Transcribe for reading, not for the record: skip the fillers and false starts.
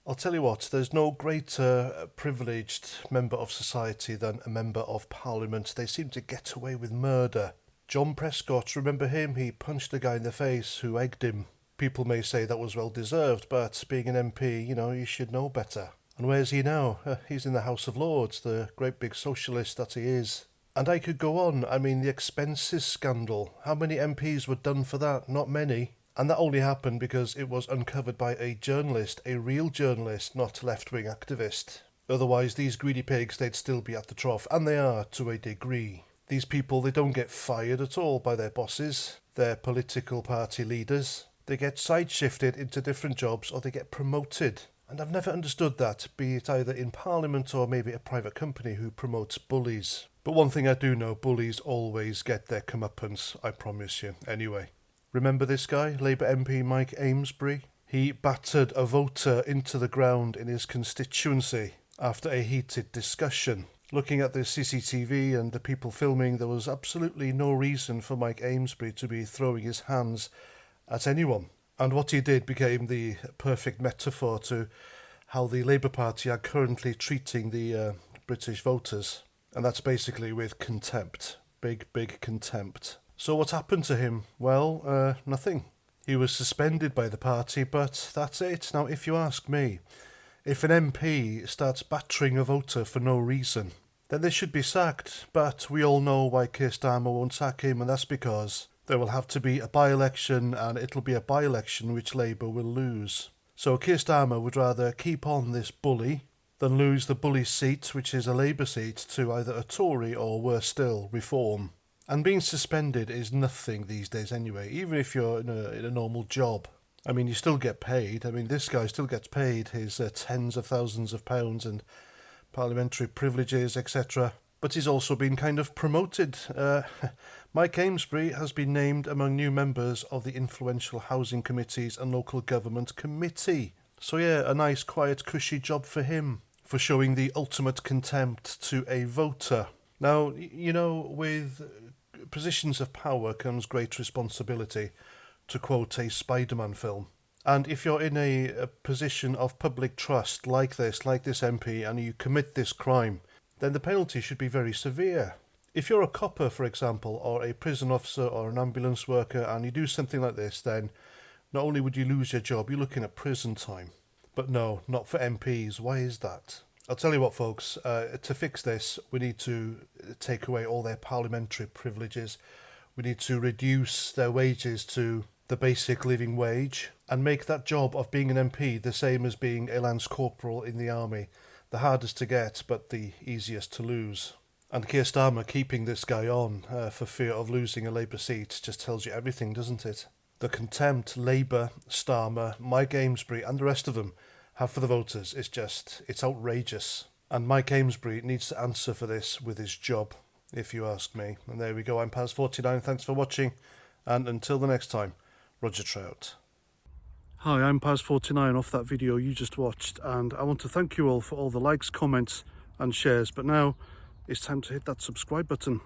I'll tell you what, there's no greater privileged member of society than a member of parliament. They seem to get away with murder. John Prescott, remember him? He punched a guy in the face who egged him. People may say that was well deserved, but being an MP, you should know better. And where's he now? He's in the House of Lords, the great big socialist that he is. And I could go on. I mean, the expenses scandal. How many MPs were done for that? Not many. And that only happened because it was uncovered by a journalist, a real journalist, not left-wing activist. Otherwise, these greedy pigs, they'd still be at the trough, and they are, to a degree. These people, they don't get fired at all by their bosses, their political party leaders. They get side-shifted into different jobs, or they get promoted. And I've never understood that, be it either in Parliament or maybe a private company who promotes bullies. But one thing I do know, bullies always get their comeuppance, I promise you. Anyway. Remember this guy, Labour MP Mike Amesbury? He battered a voter into the ground in his constituency after a heated discussion. Looking at the CCTV and the people filming, there was absolutely no reason for Mike Amesbury to be throwing his hands at anyone. And what he did became the perfect metaphor to how the Labour Party are currently treating the British voters. And that's basically with contempt. Big, big contempt. So what happened to him? Well, nothing. He was suspended by the party, but that's it. Now, if you ask me, if an MP starts battering a voter for no reason, then they should be sacked. But we all know why Keir Starmer won't sack him, and that's because there will have to be a by-election, and it'll be a by-election which Labour will lose. So Keir Starmer would rather keep on this bully than lose the bully seat, which is a Labour seat, to either a Tory or, worse still, Reform. And being suspended is nothing these days anyway, even if you're in a normal job. I mean, you still get paid. I mean, this guy still gets paid his tens of thousands of pounds and parliamentary privileges, etc. But he's also been kind of promoted. Mike Amesbury has been named among new members of the influential Housing Committees and Local Government Committee. So yeah, a nice, quiet, cushy job for him, for showing the ultimate contempt to a voter. Now, with positions of power comes great responsibility, to quote a Spider-Man film. And if you're in a position of public trust like this MP, and you commit this crime, then the penalty should be very severe. If you're a copper, for example, or a prison officer or an ambulance worker, and you do something like this, then not only would you lose your job, you're looking at prison time. But no, not for MPs. Why is that? I'll tell you what, folks, to fix this, we need to take away all their parliamentary privileges. We need to reduce their wages to the basic living wage and make that job of being an MP the same as being a lance corporal in the army. The hardest to get, but the easiest to lose. And Keir Starmer keeping this guy on for fear of losing a Labour seat just tells you everything, doesn't it? The contempt Labour, Starmer, Mike Amesbury and the rest of them have for the voters is it's outrageous. And Mike Amesbury needs to answer for this with his job, if you ask me. And there we go, I'm Paz49, thanks for watching, and until the next time, Roger Trout. Hi, I'm Paz49 off that video you just watched, and I want to thank you all for all the likes, comments and shares, but now it's time to hit that subscribe button.